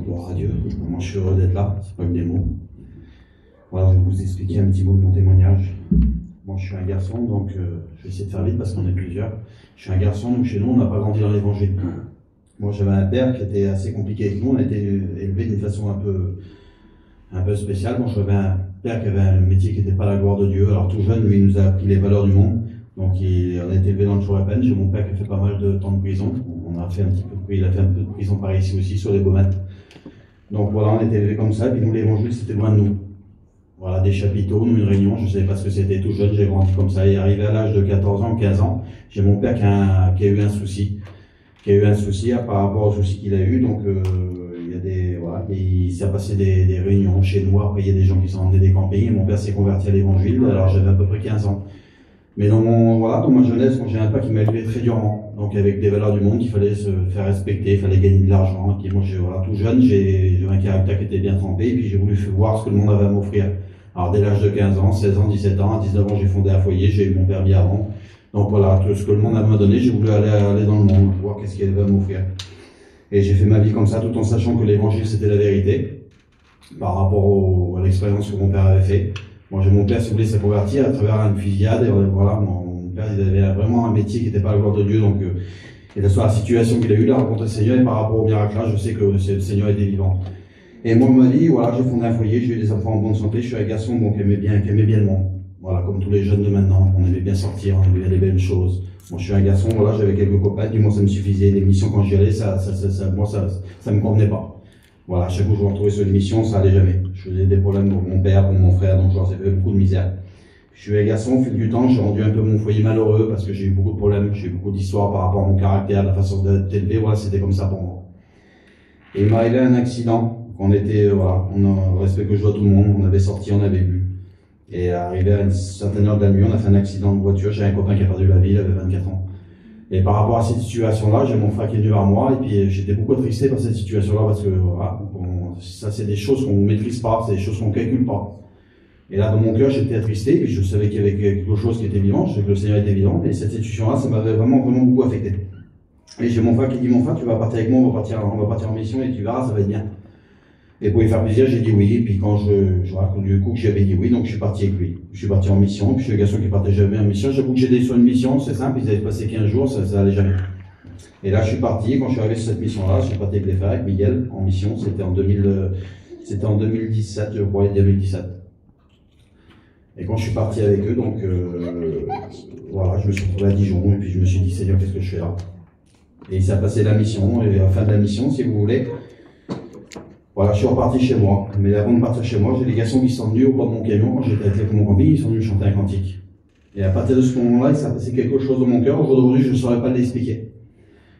Gloire à Dieu. Moi, je suis heureux d'être là, c'est pas que des mots. Voilà, je vais vous expliquer un petit bout de mon témoignage. Moi, je suis un garçon, donc je vais essayer de faire vite parce qu'on est plusieurs. Je suis un garçon, donc chez nous, on n'a pas grandi dans l'évangile. Moi, j'avais un père qui était assez compliqué avec nous. On a été élevé d'une façon un peu spéciale. Bon, j'avais un père qui avait un métier qui n'était pas la gloire de Dieu. Alors, tout jeune, lui, il nous a appris les valeurs du monde. Donc, on a été élevé dans le jour à peine. J'ai mon père qui a fait pas mal de temps de prison. On a fait un petit peu il a fait un peu de prison par ici aussi, sur les Baumettes. Donc, voilà, on a été élevé comme ça. Et puis, nous, l'évangile, c'était loin de nous. Voilà, des chapiteaux, nous, une réunion. Je ne savais pas ce que c'était tout jeune. J'ai grandi comme ça. Et arrivé à l'âge de 14 ans, 15 ans, j'ai mon père qui a eu un souci. Par rapport au souci qu'il a eu. Donc, il y a voilà, il s'est passé des réunions chez nous. Après, il y a des gens qui sont emmenés des campings. Et mon père s'est converti à l'évangile. Alors, j'avais à peu près 15 ans. Mais dans ma jeunesse, j'ai un père qui m'a élevé très durement. Donc, avec des valeurs du monde qu'il fallait se faire respecter, il fallait gagner de l'argent. Et puis, moi, tout jeune, j'ai un caractère qui était bien trempé. Et puis, j'ai voulu voir ce que le monde avait à m'offrir. Alors, dès l'âge de 15 ans, 16 ans, 17 ans, à 19 ans, j'ai fondé un foyer. J'ai eu mon permis avant. Donc voilà, tout ce que le monde m'a donné, j'ai voulu aller dans le monde, voir qu'est-ce qu'il va m'offrir. Et j'ai fait ma vie comme ça, tout en sachant que l'évangile c'était la vérité, par rapport à l'expérience que mon père avait fait. Moi, mon père, si vous voulez, s'est converti à travers une fusillade, et voilà, mon père, il avait vraiment un métier qui n'était pas la gloire de Dieu, donc, et de la situation qu'il a eue, il a rencontré le Seigneur, et par rapport au miracle là, je sais que le Seigneur était vivant. Et moi, ma vie, voilà, j'ai fondé un foyer, j'ai eu des enfants en bonne santé, je suis un garçon, donc, qui aimait bien le monde. Voilà, comme tous les jeunes de maintenant, on aimait bien sortir, on aimait les belles choses. Moi, je suis un garçon, voilà, j'avais quelques copains, du moins ça me suffisait. Les missions, quand j'y allais, moi, ça me convenait pas. Voilà, chaque fois que je me retrouvais sur une mission, ça allait jamais. Je faisais des problèmes pour mon père, pour mon frère, donc j'en ai fait beaucoup de misère. Je suis un garçon, au fil du temps, j'ai rendu un peu mon foyer malheureux parce que j'ai eu beaucoup de problèmes, j'ai eu beaucoup d'histoires par rapport à mon caractère, la façon d'être élevé, voilà, c'était comme ça pour moi. Et il m'est arrivé un accident, on était, voilà, on a respect que je dois tout le monde, on avait sorti, on avait bu. Et arrivé à une certaine heure de la nuit, on a fait un accident de voiture. J'ai un copain qui a perdu la vie, il avait 24 ans. Et par rapport à cette situation-là, j'ai mon frère qui est venu vers moi, et puis j'étais beaucoup attristé par cette situation-là, parce que voilà, ça c'est des choses qu'on ne maîtrise pas, c'est des choses qu'on ne calcule pas. Et là, dans mon cœur, j'étais attristé, puis je savais qu'il y avait quelque chose qui était vivant, je savais que le Seigneur était vivant, et cette situation-là, ça m'avait vraiment beaucoup affecté. Et j'ai mon frère qui dit, mon frère, tu vas partir avec moi, on va partir en mission, et tu verras, ça va être bien. Et pour lui faire plaisir, j'ai dit oui. Et puis quand du coup que j'avais dit oui, donc je suis parti avec lui. Je suis parti en mission. Puis je suis le garçon qui partait jamais en mission. J'avoue que j'étais sur une mission, c'est simple, ils avaient passé 15 jours, ça allait jamais. Et là, je suis parti. Quand je suis arrivé sur cette mission-là, je suis parti avec les frères, avec Miguel, en mission. C'était en 2017, je crois, 2017. Et quand je suis parti avec eux, donc voilà, je me suis retrouvé à Dijon. Et puis je me suis dit, Seigneur, qu'est-ce que je fais là? Et il s'est passé la mission. Et à la fin de la mission, si vous voulez, voilà, je suis reparti chez moi. Mais avant de partir chez moi, j'ai des garçons qui sont venus au bord de mon camion. Quand j'étais avec mon camping, ils sont venus chanter un cantique. Et à partir de ce moment-là, il s'est passé quelque chose dans mon cœur. Aujourd'hui, je ne saurais pas l'expliquer.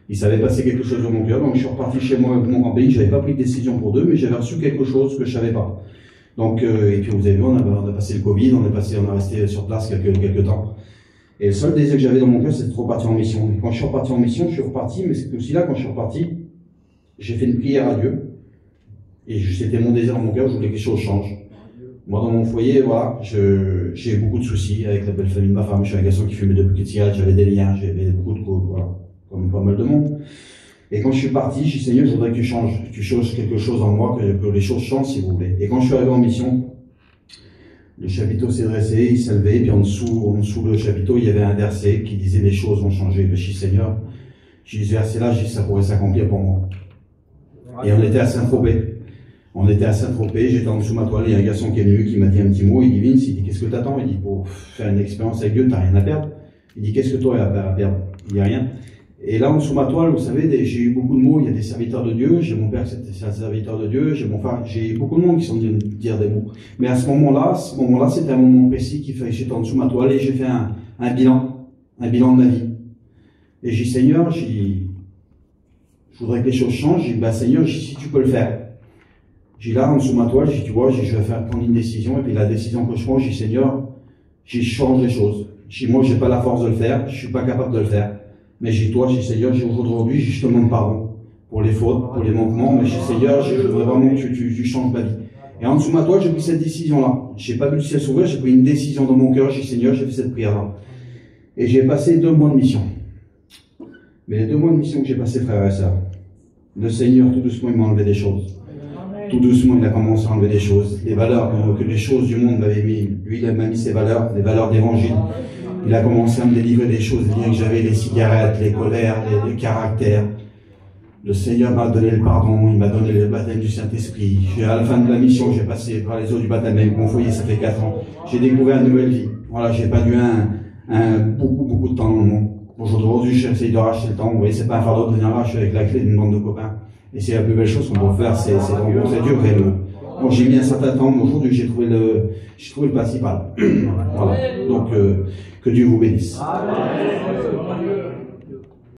Il s'avait passé quelque chose dans mon cœur. Donc, je suis reparti chez moi avec mon camping. Je n'avais pas pris de décision pour deux, mais j'avais reçu quelque chose que je ne savais pas. Donc, et puis vous avez vu, on a passé le Covid, on est resté sur place quelques temps. Et le seul désir que j'avais dans mon cœur, c'était de repartir en mission. Et quand je suis reparti en mission, je suis reparti, mais c'est aussi là, quand je suis reparti, j'ai fait une prière à Dieu. Et c'était mon désir dans mon cœur, je voulais que les choses changent. Moi, dans mon foyer, voilà, j'ai beaucoup de soucis avec la belle famille de ma femme. Je suis un garçon qui fumait de petites cigarettes, j'avais des liens, j'avais beaucoup de coups, voilà, comme pas mal de monde. Et quand je suis parti, j'ai dit, Seigneur, je voudrais que tu changes quelque chose en moi, que les choses changent, si vous voulez. Et quand je suis arrivé en mission, le chapiteau s'est dressé, il s'est levé, puis en dessous le chapiteau, il y avait un verset qui disait les choses vont changer. Je dis, Seigneur, j'ai dit, ce verset-là, ça pourrait s'accomplir pour moi. Et on était à Saint-Tropez. J'étais en dessous de ma toile, il y a un garçon qui est venu, qui m'a dit un petit mot, il dit, Vince, il dit, qu'est-ce que t'attends? Il dit, pour faire une expérience avec Dieu, t'as rien à perdre. Il dit, qu'est-ce que toi as à perdre? Il dit, rien. Et là, en dessous de ma toile, vous savez, j'ai eu beaucoup de mots, il y a des serviteurs de Dieu, j'ai mon père qui était un serviteur de Dieu, j'ai beaucoup de monde qui sont venus me dire des mots. Mais à ce moment-là, c'était un moment précis qui fait que j'étais en dessous de ma toile et j'ai fait un bilan de ma vie. Et j'ai dit, Seigneur, je voudrais que les choses changent. J'ai dit, bah, Seigneur, si tu peux le faire. J'ai là, en dessous de ma toile, j'ai dit, tu vois, je vais prendre une décision, et puis la décision que je prends, j'ai dit, Seigneur, je change les choses. J'ai dit, moi, j'ai pas la force de le faire, je suis pas capable de le faire. Mais j'ai dit, toi, j'ai dit, Seigneur, aujourd'hui, je te demande pardon pour les fautes, pour les manquements, mais j'ai dit, Seigneur, je voudrais vraiment que tu changes ma vie. Et en dessous de ma toile, j'ai pris cette décision-là. J'ai pas vu le ciel s'ouvrir, j'ai pris une décision dans mon cœur, j'ai dit, Seigneur, j'ai fait cette prière-là. Et j'ai passé 2 mois de mission. Mais les 2 mois de mission que j'ai passé, frères et sœurs, le Seigneur, tout doucement, il m'a enlevé des choses. Tout doucement, il a commencé à enlever des choses, des valeurs que les choses du monde m'avaient mis. Lui, il m'a mis ses valeurs, les valeurs d'évangile. Il a commencé à me délivrer des choses, les liens que j'avais, les cigarettes, les colères, les caractères. Le Seigneur m'a donné le pardon, il m'a donné le baptême du Saint-Esprit. À la fin de la mission, j'ai passé par les eaux du baptême avec mon foyer, ça fait 4 ans. J'ai découvert une nouvelle vie. Voilà, j'ai pas dû beaucoup de temps dans le monde. Aujourd'hui, j'essaye de racheter le temps. Vous voyez, c'est pas un fardeau de venir là, je suis avec la clé d'une bande de copains. Et c'est la plus belle chose qu'on peut faire, c'est de rencontrer Dieu réellement. Bon, j'ai mis un certain temps, mais aujourd'hui, j'ai trouvé le principal. Voilà. Donc, que Dieu vous bénisse. Amen.